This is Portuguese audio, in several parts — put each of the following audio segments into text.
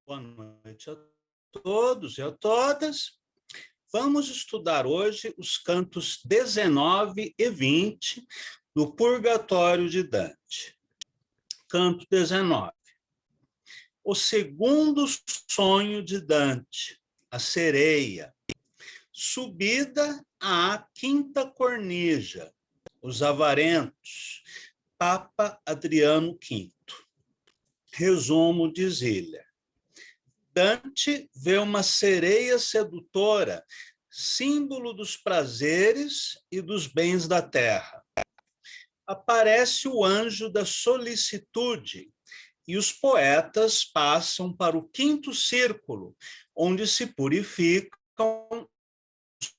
Boa noite a todos e a todas. Vamos estudar hoje os cantos 19 e 20 do Purgatório de Dante. Canto 19. O segundo sonho de Dante, a sereia. Subida à quinta cornija, os avarentos, Papa Adriano V. Resumo de Ziller. Dante vê uma sereia sedutora, símbolo dos prazeres e dos bens da terra. Aparece o anjo da solicitude e os poetas passam para o quinto círculo, onde se purificam os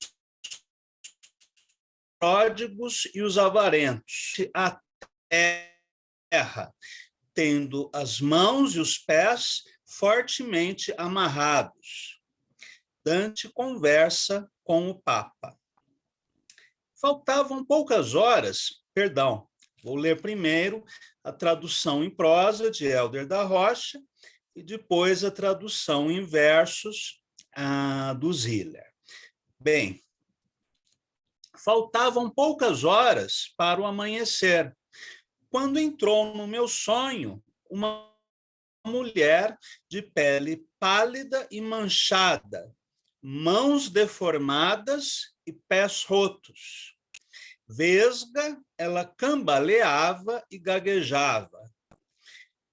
pródigos e os avarentos. A terra, tendo as mãos e os pés fortemente amarrados. Dante conversa com o Papa. Faltavam poucas horas, vou ler primeiro a tradução em prosa de Hélder da Rocha e depois a tradução em versos do Ziller. Bem, faltavam poucas horas para o amanhecer, quando entrou no meu sonho uma mulher de pele pálida e manchada, mãos deformadas e pés rotos. Vesga, ela cambaleava e gaguejava.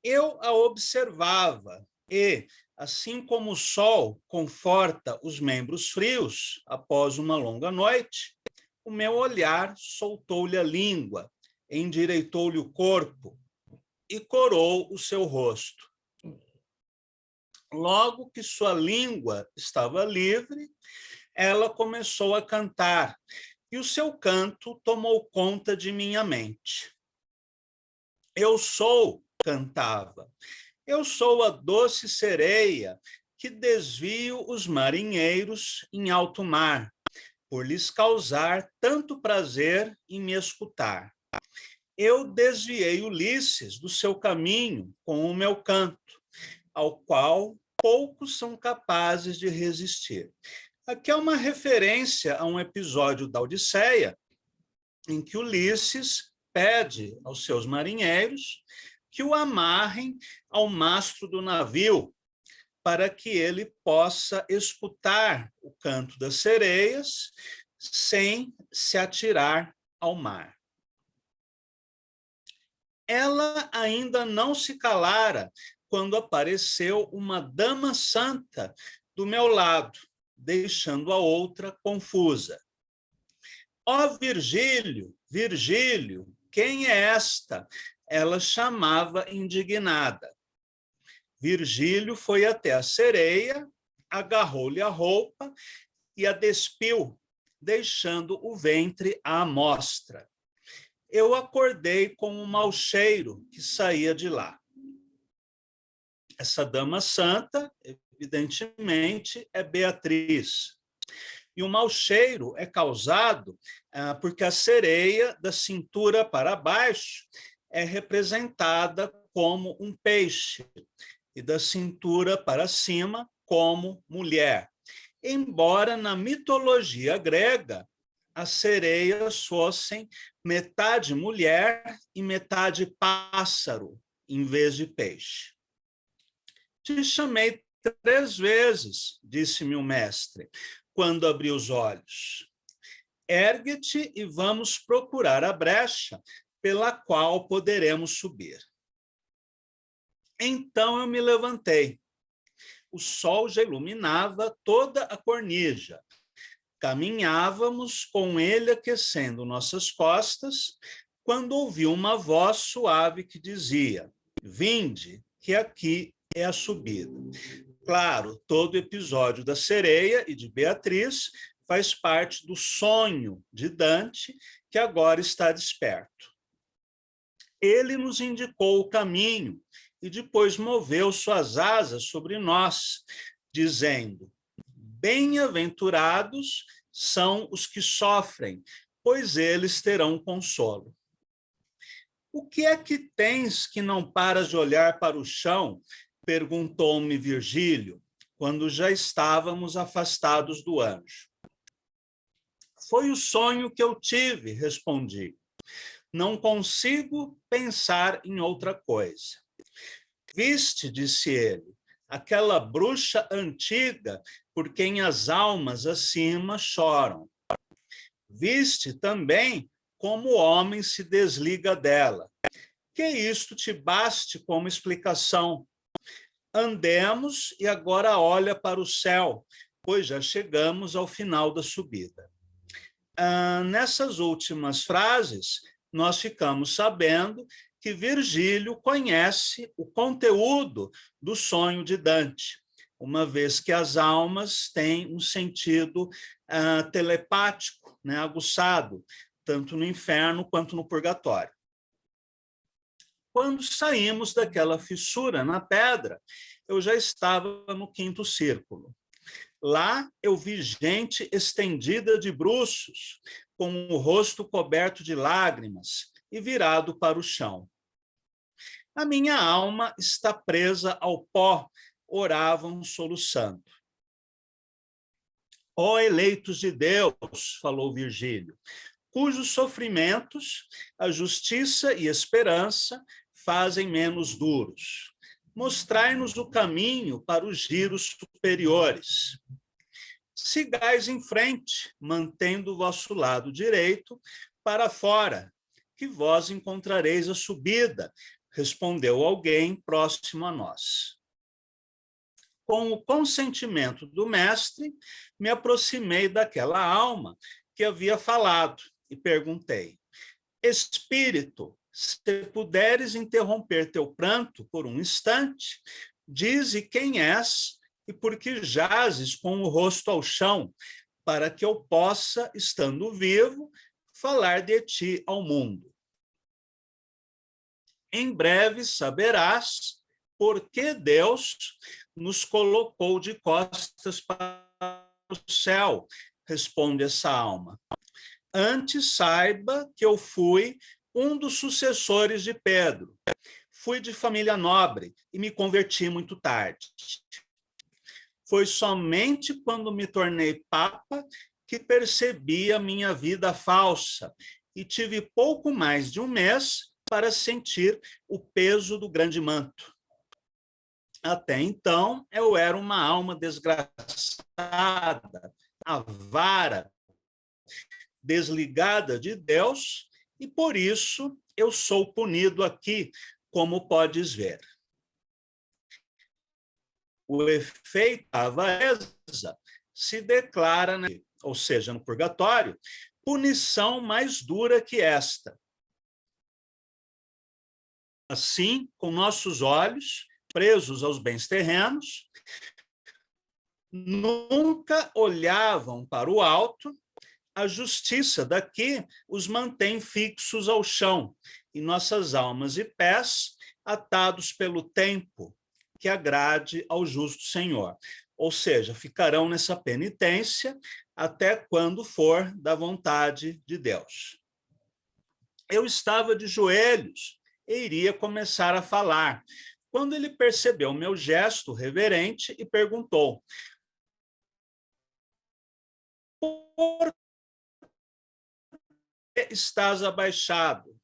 Eu a observava e, assim como o sol conforta os membros frios após uma longa noite, o meu olhar soltou-lhe a língua, endireitou-lhe o corpo e corou o seu rosto. Logo que sua língua estava livre, ela começou a cantar, e o seu canto tomou conta de minha mente. Eu sou, cantava, eu sou a doce sereia que desvio os marinheiros em alto mar, por lhes causar tanto prazer em me escutar. Eu desviei Ulisses do seu caminho com o meu canto, ao qual poucos são capazes de resistir. Aqui é uma referência a um episódio da Odisseia, em que Ulisses pede aos seus marinheiros que o amarrem ao mastro do navio, para que ele possa escutar o canto das sereias sem se atirar ao mar. Ela ainda não se calara quando apareceu uma dama santa do meu lado, deixando a outra confusa. Ó Virgílio, Virgílio, quem é esta? Ela chamava indignada. Virgílio foi até a sereia, agarrou-lhe a roupa e a despiu, deixando o ventre à mostra. Eu acordei com um mau cheiro que saía de lá. Essa dama santa, evidentemente, é Beatriz. E o mau cheiro é causado porque a sereia, da cintura para baixo, é representada como um peixe, e da cintura para cima, como mulher. Embora na mitologia grega, as sereias fossem metade mulher e metade pássaro, em vez de peixe. Te chamei 3 vezes, disse-me o mestre, quando abri os olhos. Ergue-te e vamos procurar a brecha pela qual poderemos subir. Então eu me levantei. O sol já iluminava toda a cornija. Caminhávamos com ele aquecendo nossas costas, quando ouvi uma voz suave que dizia: vinde, que aqui é a subida. Claro, todo episódio da sereia e de Beatriz faz parte do sonho de Dante, que agora está desperto. Ele nos indicou o caminho e depois moveu suas asas sobre nós, dizendo: bem-aventurados são os que sofrem, pois eles terão consolo. O que é que tens que não paras de olhar para o chão Perguntou-me Virgílio, quando já estávamos afastados do anjo. Foi o sonho que eu tive, respondi. Não consigo pensar em outra coisa. Viste, disse ele, aquela bruxa antiga por quem as almas acima choram. Viste também como o homem se desliga dela. Que isto te baste como explicação. Andemos e agora olha para o céu, pois já chegamos ao final da subida. Nessas últimas frases, nós ficamos sabendo que Virgílio conhece o conteúdo do sonho de Dante, uma vez que as almas têm um sentido telepático, né, aguçado, tanto no inferno quanto no purgatório. Quando saímos daquela fissura na pedra, eu já estava no quinto círculo. Lá eu vi gente estendida de bruços, com o rosto coberto de lágrimas e virado para o chão. A minha alma está presa ao pó, oravam soluçando. Ó eleitos de Deus, falou Virgílio, cujos sofrimentos a justiça e esperança fazem menos duros. Mostrai-nos o caminho para os giros superiores. Sigais em frente, mantendo o vosso lado direito para fora, que vós encontrareis a subida, respondeu alguém próximo a nós. Com o consentimento do mestre, me aproximei daquela alma que havia falado e perguntei: Espírito, se puderes interromper teu pranto por um instante, dize quem és e por que jazes com o rosto ao chão, para que eu possa, estando vivo, falar de ti ao mundo. Em breve saberás por que Deus nos colocou de costas para o céu, responde essa alma. Antes saiba que eu fui um dos sucessores de Pedro. Fui de família nobre e me converti muito tarde. Foi somente quando me tornei papa que percebi a minha vida falsa e tive pouco mais de um mês para sentir o peso do grande manto. Até então, eu era uma alma desgraçada, avara, desligada de Deus, e por isso eu sou punido aqui, como podes ver. O efeito da avareza se declara, ou seja, no purgatório, punição mais dura que esta. Assim, com nossos olhos presos aos bens terrenos, nunca olhavam para o alto, a justiça daqui os mantém fixos ao chão, e nossas almas e pés atados pelo tempo, que agrade ao justo Senhor. Ou seja, ficarão nessa penitência até quando for da vontade de Deus. Eu estava de joelhos e iria começar a falar, quando ele percebeu meu gesto reverente e perguntou: por que estás abaixado?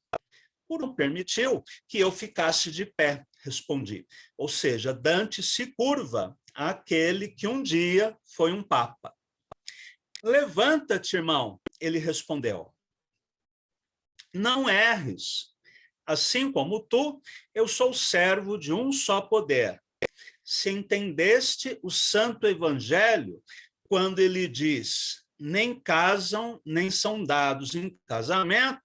Por não permitiu que eu ficasse de pé, respondi. Ou seja, Dante se curva àquele que um dia foi um papa. Levanta-te, irmão, ele respondeu. Não erres. Assim como tu, eu sou servo de um só poder. Se entendeste o santo evangelho, quando ele diz, nem casam, nem são dados em casamento,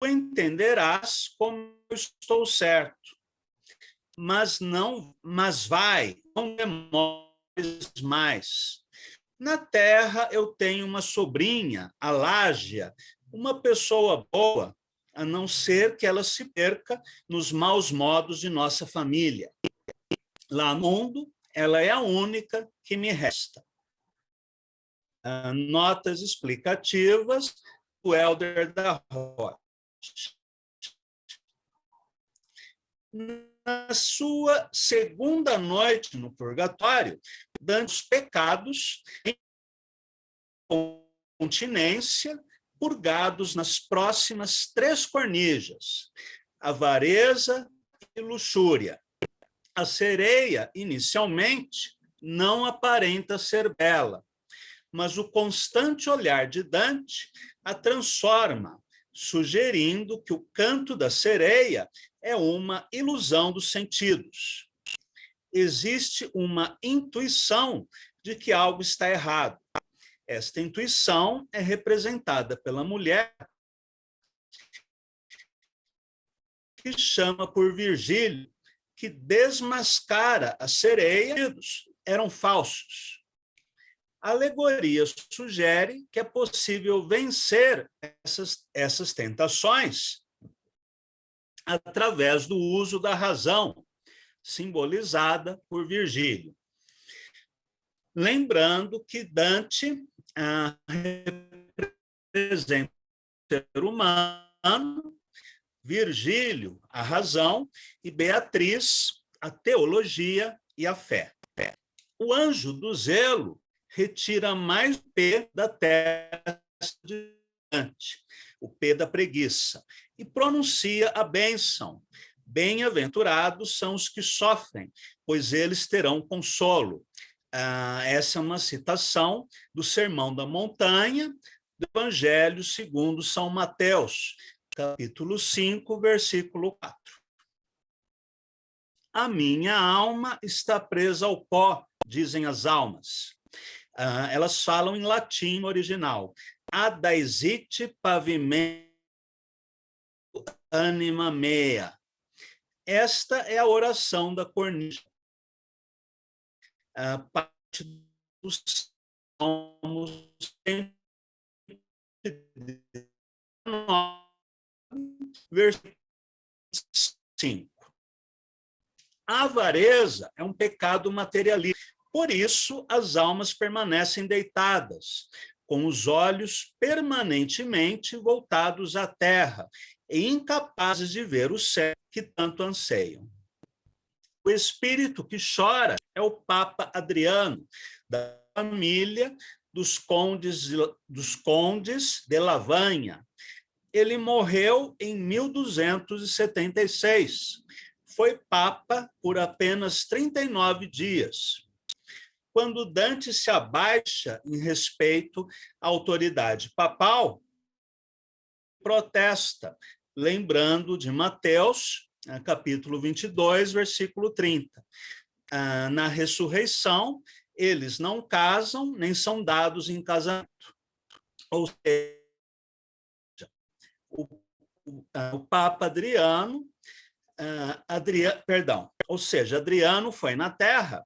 tu entenderás como eu estou certo. Mas vai, não demores mais. Na terra eu tenho uma sobrinha, a Lágia, uma pessoa boa, a não ser que ela se perca nos maus modos de nossa família. Lá no mundo, ela é a única que me resta. Notas explicativas do Helder da Rocha. Na sua segunda noite no purgatório, dando os pecados em continência, purgados nas próximas 3 cornijas, avareza e luxúria. A sereia, inicialmente, não aparenta ser bela, mas o constante olhar de Dante a transforma, sugerindo que o canto da sereia é uma ilusão dos sentidos. Existe uma intuição de que algo está errado. Esta intuição é representada pela mulher, que chama por Virgílio, que desmascara a sereia, eram falsos. A alegoria sugere que é possível vencer essas tentações através do uso da razão, simbolizada por Virgílio. Lembrando que Dante representa o ser humano, Virgílio, a razão, e Beatriz, a teologia e a fé. O anjo do zelo retira mais o P da testa de Dante, o P da preguiça, e pronuncia a bênção. Bem-aventurados são os que sofrem, pois eles terão consolo. Essa é uma citação do Sermão da Montanha, do Evangelho segundo São Mateus, capítulo 5, versículo 4. A minha alma está presa ao pó, dizem as almas. Elas falam em latim original. Adaisite pavimento anima mea. Esta é a oração da cornija. Parte dos Salmos 119, versículo 5. A avareza é um pecado materialista. Por isso, as almas permanecem deitadas, com os olhos permanentemente voltados à terra e incapazes de ver o céu que tanto anseiam. O espírito que chora é o Papa Adriano, da família dos condes de Lavagna. Ele morreu em 1276. Foi papa por apenas 39 dias. Quando Dante se abaixa em respeito à autoridade papal, protesta, lembrando de Mateus, capítulo 22, versículo 30. Na ressurreição, eles não casam, nem são dados em casamento. Ou seja, o Papa Adriano, Adriano foi na Terra,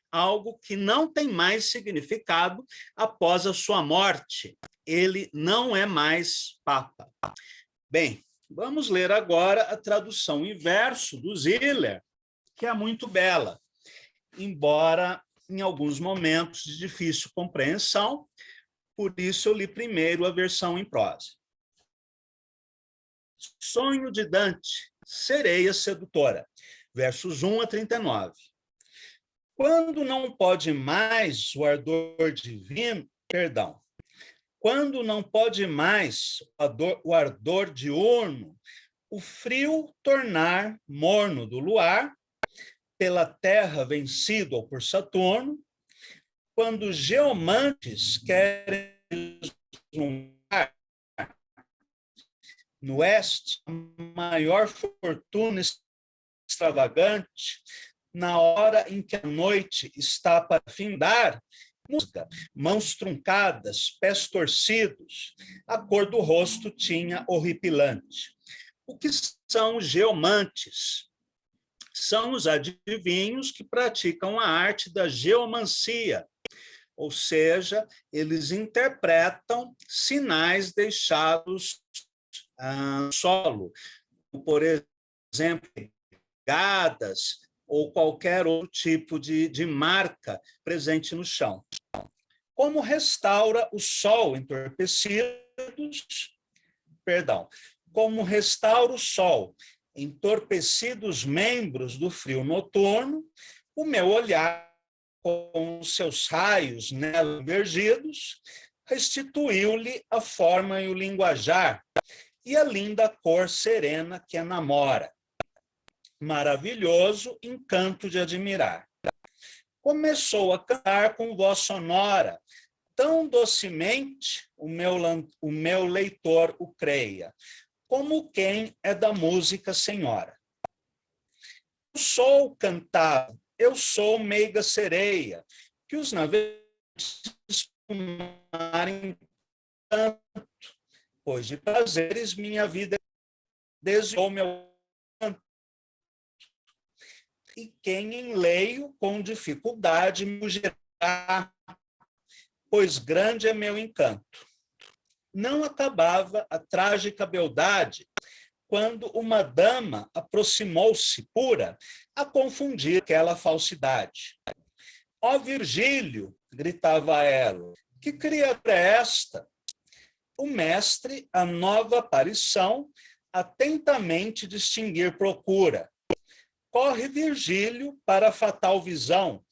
algo que não tem mais significado após a sua morte. Ele não é mais Papa. Bem, vamos ler agora a tradução em verso do Ziller, que é muito bela, embora em alguns momentos de difícil compreensão, por isso eu li primeiro a versão em prosa. Sonho de Dante, sereia sedutora, versos 1 a 39. Quando não pode mais o ardor divino, quando não pode mais o ardor diurno, o frio tornar morno do luar, pela terra vencido por Saturno, quando geomantes querem deslumbrar no oeste a maior fortuna extravagante, na hora em que a noite está para findar, música, mãos truncadas, pés torcidos, a cor do rosto tinha horripilante. O que são os geomantes? São os adivinhos que praticam a arte da geomancia, ou seja, eles interpretam sinais deixados no solo, por exemplo, pegadas ou qualquer outro tipo de marca presente no chão. Como restaura o sol entorpecido, como restaura o sol entorpecidos membros do frio noturno, o meu olhar, com seus raios nela invergidos, restituiu-lhe a forma e o linguajar e a linda cor serena que a namora. Maravilhoso encanto de admirar. Começou a cantar com voz sonora, tão docemente o meu leitor o creia, como quem é da música senhora. Eu sou cantado, eu sou meiga sereia, que os navegantes fumarem tanto, pois de prazeres minha vida desviou meu canto. E quem enleio com dificuldade me fugirá, pois grande é meu encanto. Não acabava a trágica beldade quando uma dama aproximou-se pura a confundir aquela falsidade. Ó Virgílio, gritava ela, que criatura é esta? O mestre, a nova aparição, atentamente distinguir procura. Corre Virgílio para a fatal visão.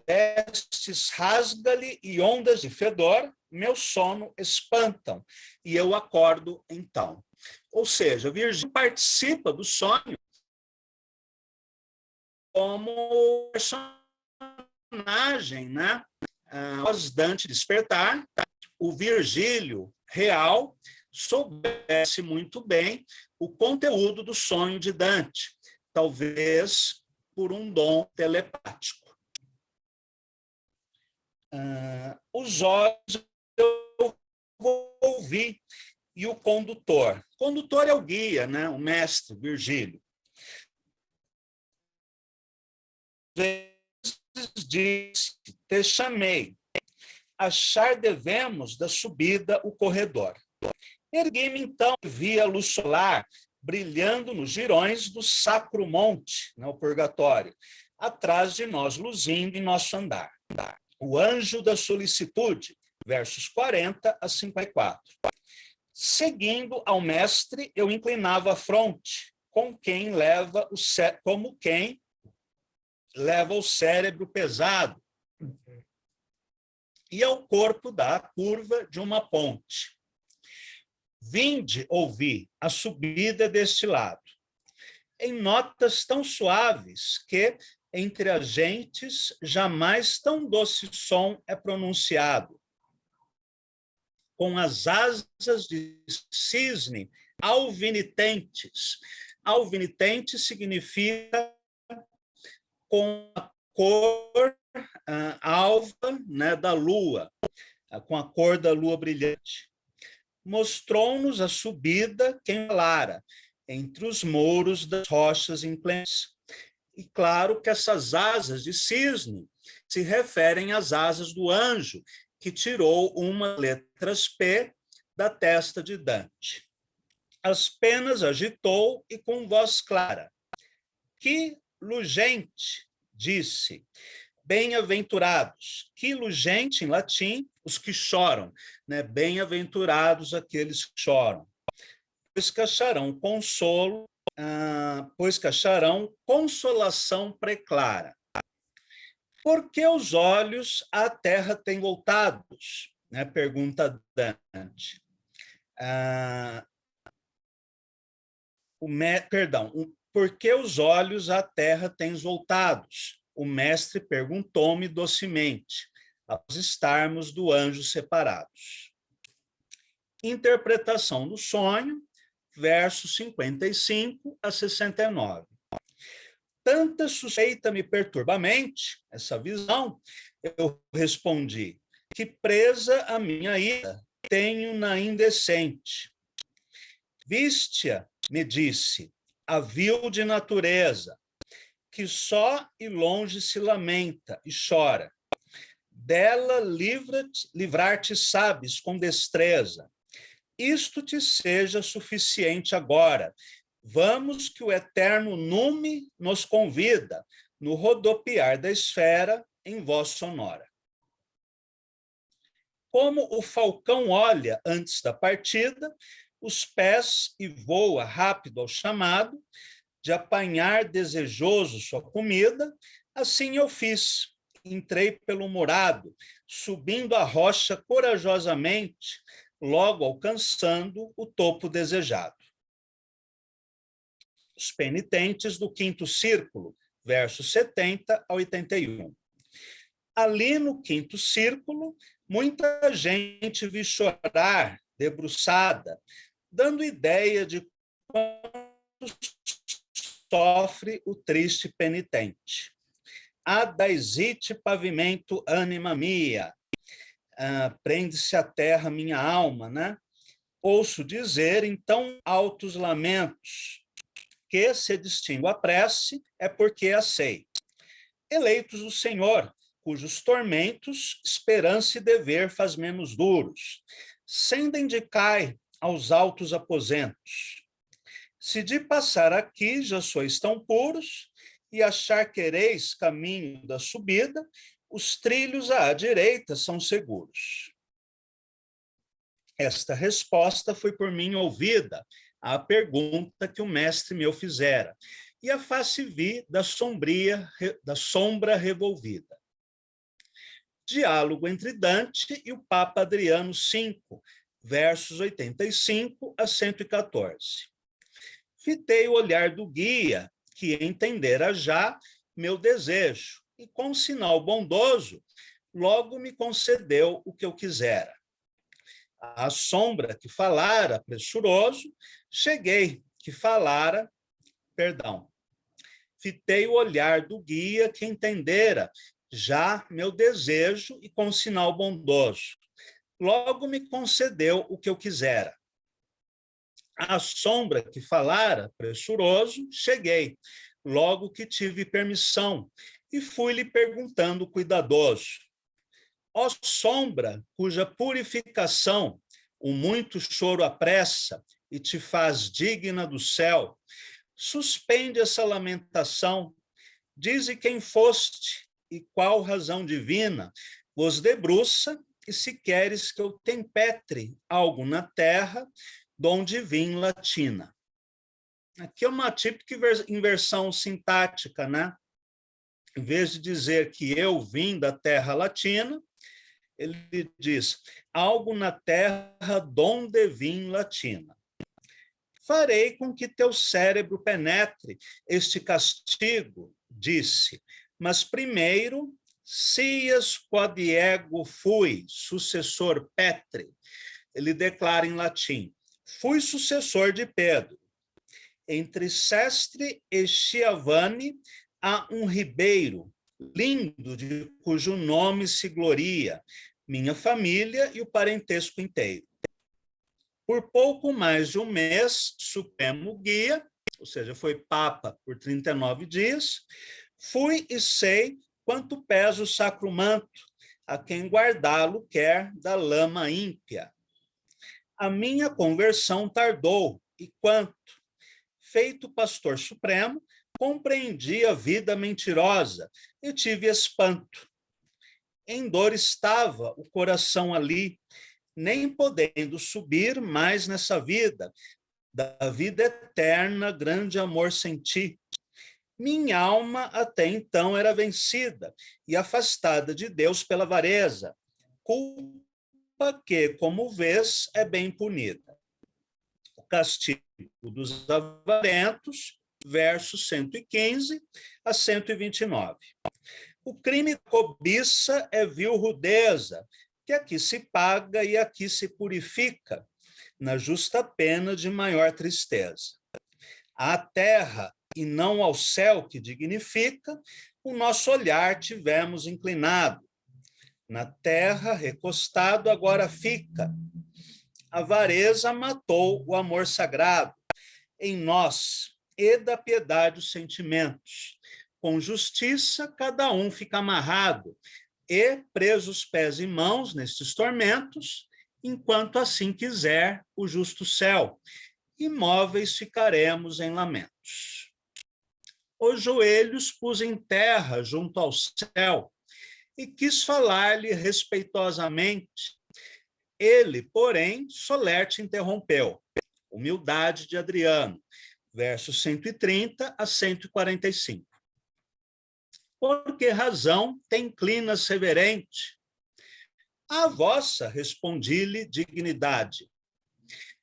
Vestes rasga-lhe e ondas de fedor meu sono espantam, e eu acordo então. Ou seja, Virgílio participa do sonho como personagem, né? Após Dante despertar, o Virgílio real soubesse muito bem o conteúdo do sonho de Dante, talvez por um dom telepático. Os olhos eu vou ouvir, e o condutor. O condutor é o guia, né? O mestre, Virgílio. Disse, te chamei. Achar devemos da subida o corredor. Ergui-me então e vi a luz solar brilhando nos jirões do Sacro Monte, né, o purgatório, atrás de nós luzindo em nosso andar. O anjo da solicitude, versos 40 a 54. Seguindo ao mestre, eu inclinava a fronte, como quem leva o cérebro pesado, e ao corpo da curva de uma ponte. Vinde ouvir a subida deste lado, em notas tão suaves que, entre as gentes, jamais tão doce som é pronunciado. Com as asas de cisne alvinitentes. Alvinitente significa com a cor alva, né, da lua, com a cor da lua brilhante. Mostrou-nos a subida quem falara, entre os mouros das rochas inclentes. E claro que essas asas de cisne se referem às asas do anjo, que tirou uma letras P da testa de Dante. As penas agitou e com voz clara. Que lugente, disse. Bem-aventurados. Que lugente, em latim, os que choram, né? Bem-aventurados aqueles que choram. Pois que acharão consolação preclara. Por que os olhos à terra têm voltados? Né? Pergunta Dante. Por que os olhos à terra tens voltados? O mestre perguntou-me docemente, após estarmos do anjo separados. Interpretação do sonho, versos 55 a 69. Tanta suspeita me perturba a mente, essa visão, eu respondi, que presa a minha ira, tenho na indecente. Viste-a, me disse, a vil de natureza, que só e longe se lamenta e chora. Dela livrar-te sabes com destreza. Isto te seja suficiente agora. Vamos que o eterno nume nos convida, no rodopiar da esfera em voz sonora. Como o falcão olha antes da partida, os pés e voa rápido ao chamado, de apanhar desejoso sua comida. Assim eu fiz. Entrei pelo murado, subindo a rocha corajosamente, logo alcançando o topo desejado. Os penitentes do quinto círculo, versos 70 a 81. Ali no quinto círculo, muita gente vi chorar, debruçada, dando ideia de quanto sofre o triste penitente. Adaisite pavimento anima mia, prende-se à terra minha alma, né? Ouço dizer, então, altos lamentos, que se distingue a prece é porque a sei. Eleitos do Senhor, cujos tormentos, esperança e dever faz menos duros, sendem de cai aos altos aposentos. Se de passar aqui já sois tão puros, e achar quereis caminho da subida, os trilhos à direita são seguros. Esta resposta foi por mim ouvida à pergunta que o mestre meu fizera, e a face vi da sombra revolvida. Diálogo entre Dante e o Papa Adriano V, versos 85 a 114. Fitei o olhar do guia, que entendera já meu desejo, e com sinal bondoso, logo me concedeu o que eu quisera. À sombra que falara pressuroso, cheguei, que falara, fitei o olhar do guia, que entendera já meu desejo, e com sinal bondoso, logo me concedeu o que eu quisera. À sombra que falara, pressuroso, cheguei, logo que tive permissão, e fui-lhe perguntando cuidadoso. Ó sombra, cuja purificação o muito choro apressa e te faz digna do céu, suspende essa lamentação, dize quem foste e qual razão divina vos debruça, e se queres que eu tempetre algo na terra, donde vim latina. Aqui é uma típica inversão sintática, né? Em vez de dizer que eu vim da terra latina, ele diz, algo na terra donde vim latina. Farei com que teu cérebro penetre este castigo, disse, mas primeiro, sias quod ego fui, sucessor Petri. Ele declara em latim, fui sucessor de Pedro. Entre Sestre e Chiavani há um ribeiro lindo, de cujo nome se gloria minha família e o parentesco inteiro. Por pouco mais de um mês, supremo guia, ou seja, foi papa por 39 dias, fui e sei quanto pesa o sacro manto, a quem guardá-lo quer da lama ímpia. A minha conversão tardou, e quanto, feito pastor supremo, compreendi a vida mentirosa e tive espanto. Em dor estava o coração ali, nem podendo subir mais nessa vida, da vida eterna, grande amor senti. Minha alma até então era vencida e afastada de Deus pela avareza, culpa que, como vês, é bem punida. O castigo dos avarentos, versos 115 a 129. O crime cobiça é vil rudeza, que aqui se paga e aqui se purifica, na justa pena de maior tristeza. À terra e não ao céu que dignifica, o nosso olhar tivemos inclinado. Na terra, recostado, agora fica. A avareza matou o amor sagrado. Em nós, e da piedade os sentimentos. Com justiça, cada um fica amarrado, e presos pés e mãos nestes tormentos, enquanto assim quiser o justo céu, imóveis ficaremos em lamentos. Os joelhos pus em terra junto ao céu, e quis falar-lhe respeitosamente. Ele, porém, solerte interrompeu. Humildade de Adriano, versos 130 a 145. Por que razão te inclinas reverente? A vossa, respondi-lhe, dignidade.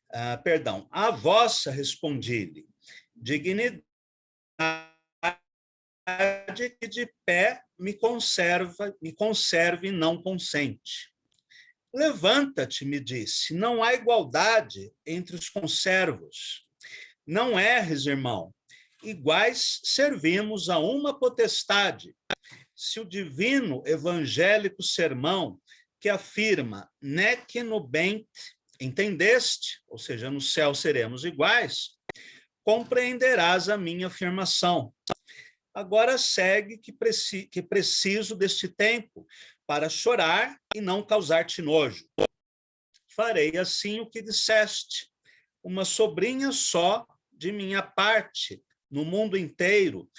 A vossa, respondi-lhe, dignidade que de pé me conserve e não consente. Levanta-te, me disse, não há igualdade entre os conservos. Não erres, irmão, iguais servimos a uma potestade. Se o divino evangélico sermão que afirma nec nobent, entendeste, ou seja, no céu seremos iguais, compreenderás a minha afirmação. Agora segue que preciso deste tempo para chorar e não causar-te nojo. Farei assim o que disseste, uma sobrinha só de minha parte, no mundo inteiro,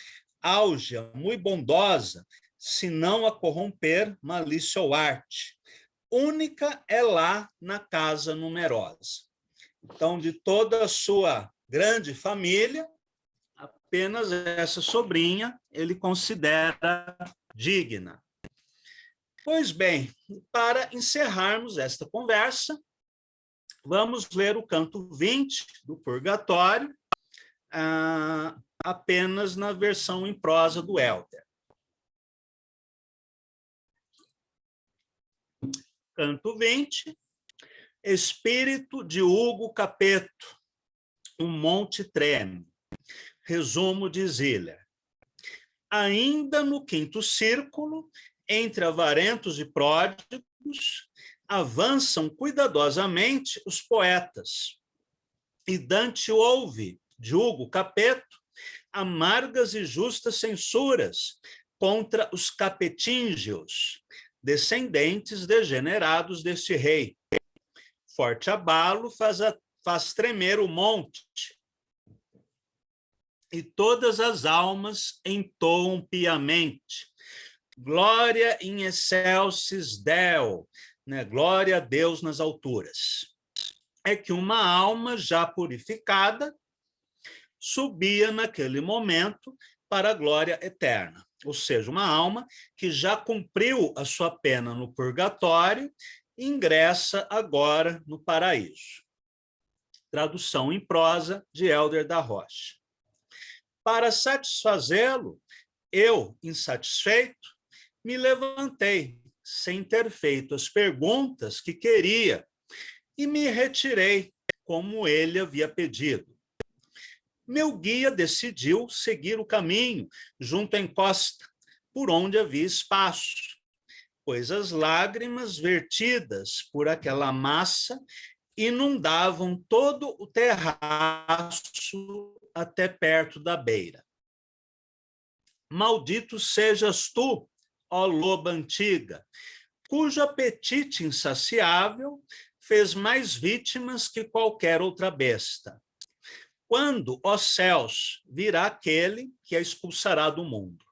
álgia, muito bondosa, se não a corromper malícia ou arte. Única é lá na casa numerosa. Então, de toda a sua grande família, apenas essa sobrinha ele considera digna. Pois bem, para encerrarmos esta conversa, vamos ler o canto 20 do Purgatório, apenas na versão em prosa do Helder. Canto 20, Espírito de Hugo Capeto, um monte treme. Resumo de Ziller. Ainda no quinto círculo, entre avarentos e pródigos, avançam cuidadosamente os poetas. E Dante ouve, de Hugo Capeto, amargas e justas censuras contra os capetíngios, descendentes degenerados deste rei. Forte abalo faz tremer o monte, e todas as almas entoam piamente. Glória in excelsis Deo, né? Glória a Deus nas alturas. É que uma alma já purificada subia naquele momento para a glória eterna. Ou seja, uma alma que já cumpriu a sua pena no purgatório e ingressa agora no paraíso. Tradução em prosa de Helder da Rocha. Para satisfazê-lo, eu, insatisfeito, me levantei, sem ter feito as perguntas que queria, e me retirei, como ele havia pedido. Meu guia decidiu seguir o caminho, junto à encosta, por onde havia espaço, pois as lágrimas vertidas por aquela massa inundavam todo o terraço até perto da beira. Maldito sejas tu, ó loba antiga, cujo apetite insaciável fez mais vítimas que qualquer outra besta. Quando, ó céus, virá aquele que a expulsará do mundo?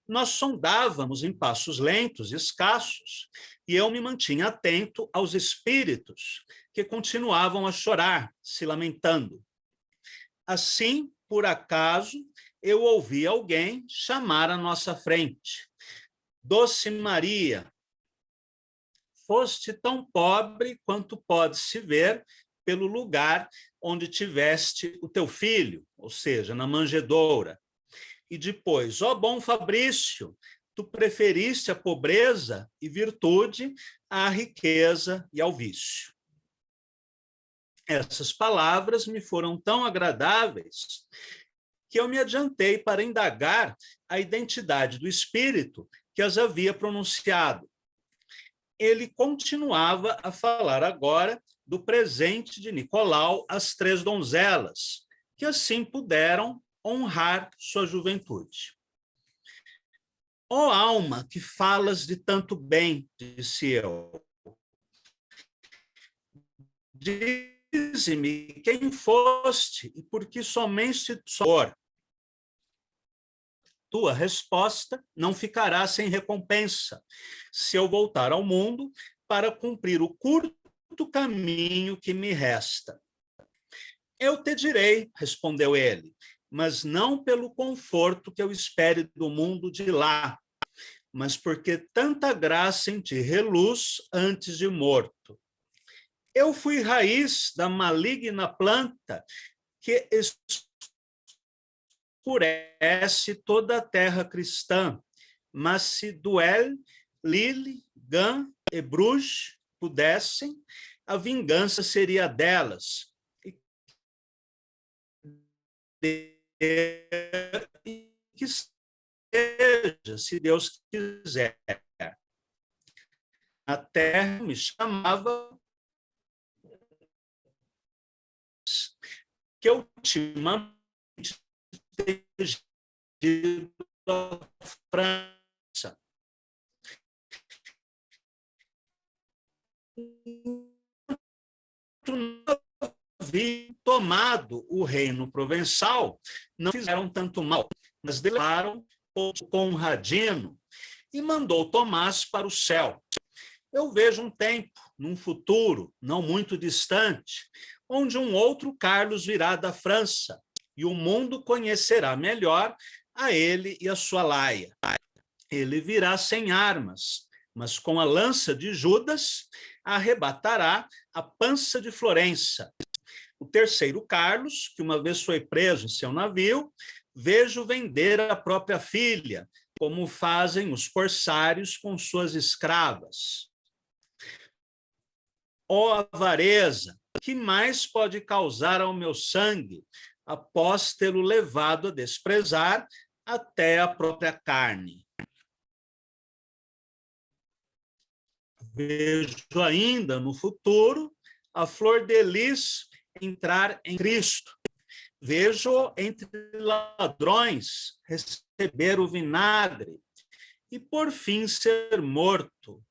Nós sondávamos em passos lentos e escassos, e eu me mantinha atento aos espíritos que continuavam a chorar, se lamentando. Assim, por acaso, eu ouvi alguém chamar à nossa frente. Doce Maria, foste tão pobre quanto pode-se ver pelo lugar onde tiveste o teu filho, ou seja, na manjedoura. E depois, ó bom Fabrício, tu preferiste a pobreza e virtude à riqueza e ao vício. Essas palavras me foram tão agradáveis que eu me adiantei para indagar a identidade do espírito que as havia pronunciado. Ele continuava a falar agora do presente de Nicolau às 3 donzelas, que assim puderam honrar sua juventude. Ó alma que falas de tanto bem, disse eu, dize-me quem foste e por que somente sor. Tua resposta não ficará sem recompensa, se eu voltar ao mundo para cumprir o curto caminho que me resta. Eu te direi, respondeu ele, mas não pelo conforto que eu espere do mundo de lá, mas porque tanta graça em ti reluz antes de morto. Eu fui raiz da maligna planta que escurece toda a terra cristã, mas se Duel, Lille, Gand e Bruges pudessem, a vingança seria delas. E que seja, se Deus quiser. A terra me chamava que ultimamente tenho ido à França. Havia tomado o reino provençal, não fizeram tanto mal, mas levaram o Conradino e mandou Tomás para o céu. Eu vejo um tempo, num futuro não muito distante, onde um outro Carlos virá da França e o mundo conhecerá melhor a ele e a sua laia. Ele virá sem armas, mas com a lança de Judas arrebatará a pança de Florença. O terceiro Carlos, que uma vez foi preso em seu navio, vejo vender a própria filha, como fazem os corsários com suas escravas. Ó avareza, que mais pode causar ao meu sangue, após tê-lo levado a desprezar até a própria carne? Vejo ainda no futuro a flor de lis entrar em Cristo. Vejo entre ladrões receber o vinagre e, por fim, ser morto.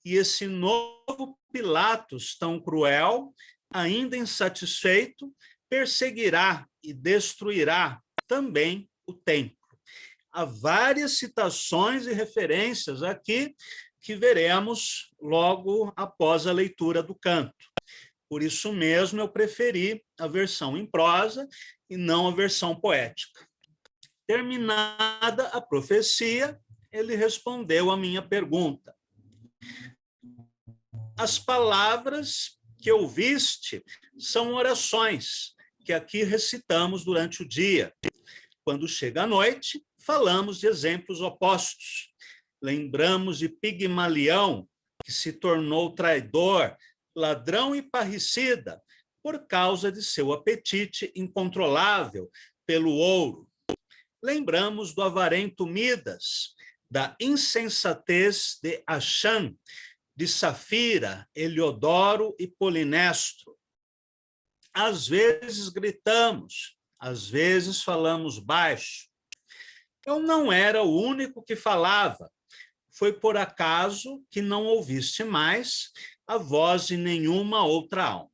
E esse novo Pilatos tão cruel, ainda insatisfeito, perseguirá e destruirá também o templo. Há várias citações e referências aqui que veremos logo após a leitura do canto. Por isso mesmo, eu preferi a versão em prosa e não a versão poética. Terminada a profecia, ele respondeu à minha pergunta. As palavras que ouviste são orações que aqui recitamos durante o dia. Quando chega a noite, falamos de exemplos opostos. Lembramos de Pigmalião, que se tornou traidor, ladrão e parricida, por causa de seu apetite incontrolável pelo ouro. Lembramos do avarento Midas, da insensatez de Achan, de Safira, Heliodoro e Polinestro. Às vezes gritamos, às vezes falamos baixo. Eu não era o único que falava. Foi por acaso que não ouviste mais a voz de nenhuma outra alma.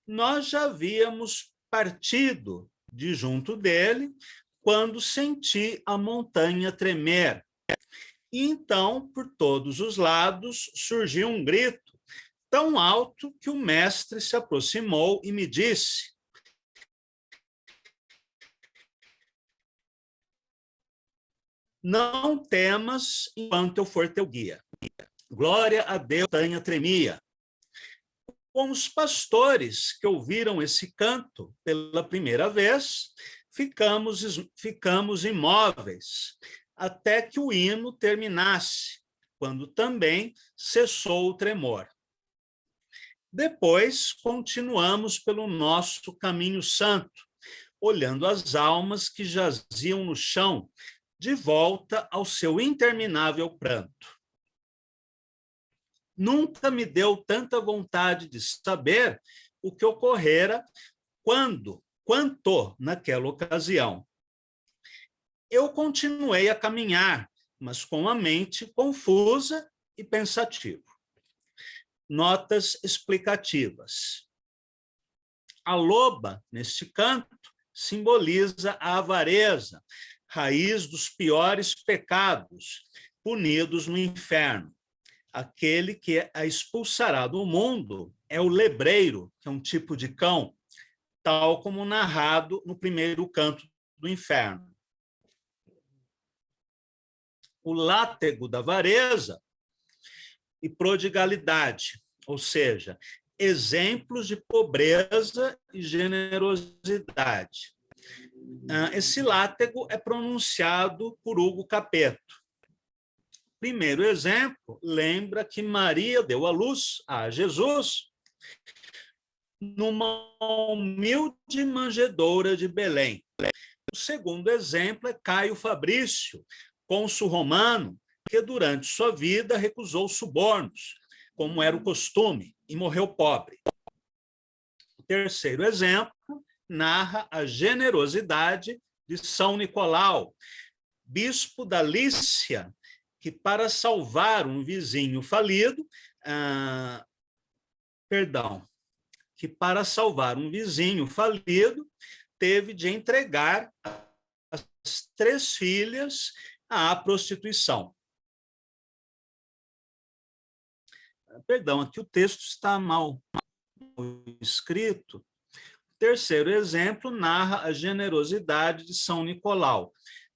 Nós já havíamos partido de junto dele quando senti a montanha tremer. E então, por todos os lados, surgiu um grito tão alto que o mestre se aproximou e me disse: não temas enquanto eu for teu guia. Glória a Deus, a montanha tremia. Com os pastores que ouviram esse canto pela primeira vez, ficamos imóveis, até que o hino terminasse, quando também cessou o tremor. Depois, continuamos pelo nosso caminho santo, olhando as almas que jaziam no chão, de volta ao seu interminável pranto. Nunca me deu tanta vontade de saber o que ocorrera quanto naquela ocasião. Eu continuei a caminhar, mas com a mente confusa e pensativa. Notas explicativas. A loba, neste canto, simboliza a avareza, raiz dos piores pecados, punidos no inferno. Aquele que a expulsará do mundo é o lebreiro, que é um tipo de cão. tal como narrado no primeiro canto do inferno. O látego da avareza e prodigalidade, ou seja, exemplos de pobreza e generosidade. Esse látego é pronunciado por Hugo Capetto. Primeiro exemplo, lembra que Maria deu à luz a Jesus numa humilde manjedoura de Belém. O segundo exemplo é Caio Fabrício, cônsul romano, que durante sua vida recusou subornos, como era o costume, e morreu pobre. O terceiro exemplo narra a generosidade de São Nicolau, bispo da Lícia, que para salvar um vizinho falido, teve de entregar as 3 filhas à prostituição. Perdão, aqui o texto está mal escrito. O terceiro exemplo narra a generosidade de São Nicolau,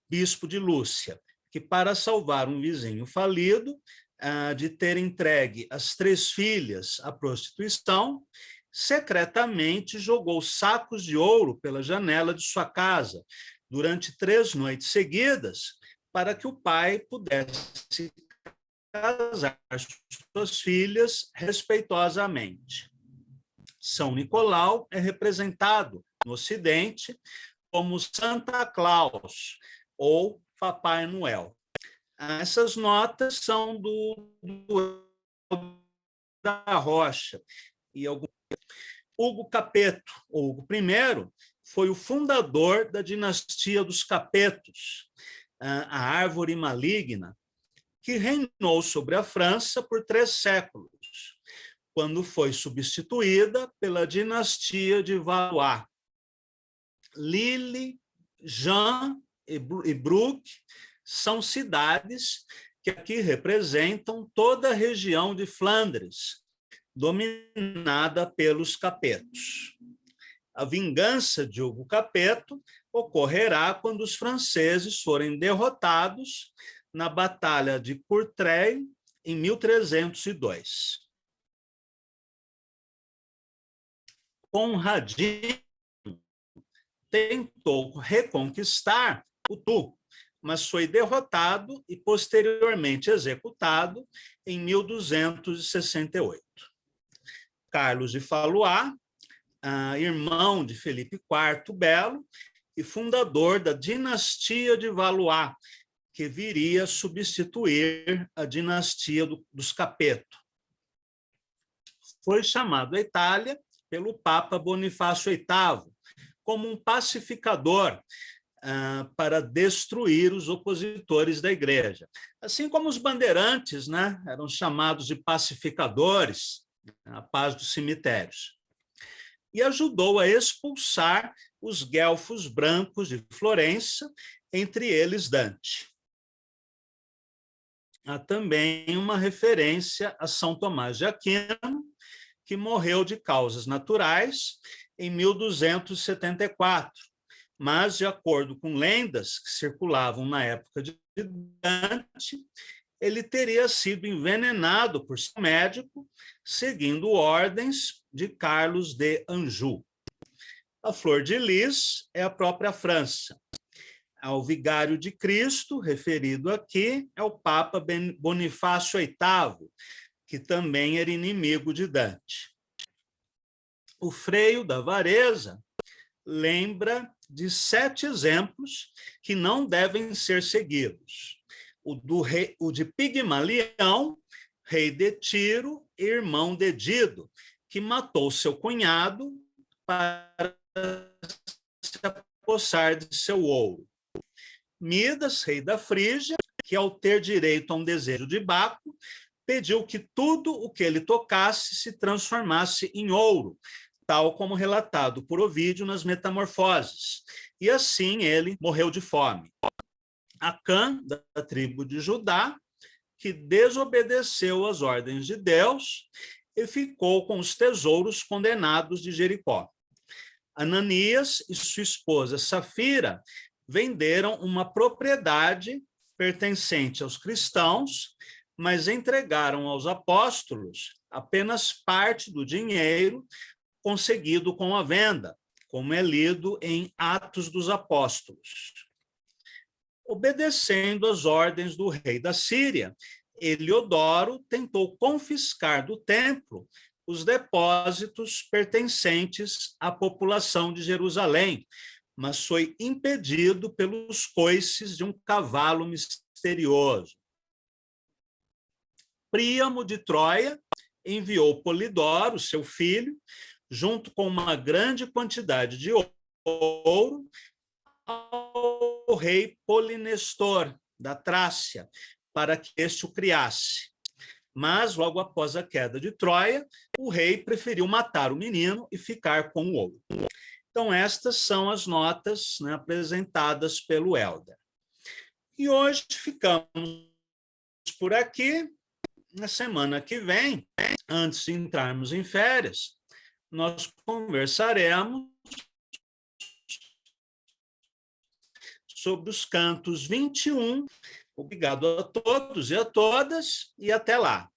bispo de Lúcia, que para salvar um vizinho falido, de ter entregue as 3 filhas à prostituição, secretamente jogou sacos de ouro pela janela de sua casa durante 3 noites seguidas, para que o pai pudesse casar suas filhas respeitosamente. São Nicolau é representado no Ocidente como Santa Claus ou Papai Noel. Essas notas são do da Rocha. E Hugo Capetto, ou Hugo I, foi o fundador da dinastia dos Capetos, a árvore maligna, que reinou sobre a França por 3 séculos, quando foi substituída pela dinastia de Valois. Lille, Jean e Bruck são cidades que aqui representam toda a região de Flandres, dominada pelos Capetos. A vingança de Hugo Capetto ocorrerá quando os franceses forem derrotados na Batalha de Courtrai, em 1302. Conradinho tentou reconquistar o Turco, mas foi derrotado e posteriormente executado em 1268. Carlos de Valois, irmão de Felipe IV Belo e fundador da dinastia de Valois, que viria a substituir a dinastia dos Capeto. Foi chamado à Itália pelo Papa Bonifácio VIII como um pacificador para destruir os opositores da Igreja. Assim como os bandeirantes, né, eram chamados de pacificadores, a paz dos cemitérios. E ajudou a expulsar os guelfos brancos de Florença, entre eles Dante. Há também uma referência a São Tomás de Aquino, que morreu de causas naturais em 1274, mas, de acordo com lendas que circulavam na época de Dante, ele teria sido envenenado por seu médico, seguindo ordens de Carlos de Anjou. A flor de lis é a própria França. O vigário de Cristo, referido aqui, é o Papa Bonifácio VIII, que também era inimigo de Dante. O freio da avareza lembra de 7 exemplos que não devem ser seguidos. O de Pigmalião, rei de Tiro e irmão de Dido, que matou seu cunhado para se apossar de seu ouro. Midas, rei da Frígia, que ao ter direito a um desejo de Baco, pediu que tudo o que ele tocasse se transformasse em ouro, tal como relatado por Ovídio nas Metamorfoses. E assim ele morreu de fome. Acã, da tribo de Judá, que desobedeceu às ordens de Deus e ficou com os tesouros condenados de Jericó. Ananias e sua esposa Safira venderam uma propriedade pertencente aos cristãos, mas entregaram aos apóstolos apenas parte do dinheiro conseguido com a venda, como é lido em Atos dos Apóstolos. Obedecendo às ordens do rei da Síria, Heliodoro tentou confiscar do templo os depósitos pertencentes à população de Jerusalém, mas foi impedido pelos coices de um cavalo misterioso. Príamo de Troia enviou Polidoro, seu filho, junto com uma grande quantidade de ouro, ao rei Polinestor, da Trácia, para que este o criasse. Mas, logo após a queda de Troia, o rei preferiu matar o menino e ficar com o ouro. Então, estas são as notas, né, apresentadas pelo Helder. E hoje ficamos por aqui. Na semana que vem, antes de entrarmos em férias, nós conversaremos sobre os cantos 21. Obrigado a todos e a todas, e até lá.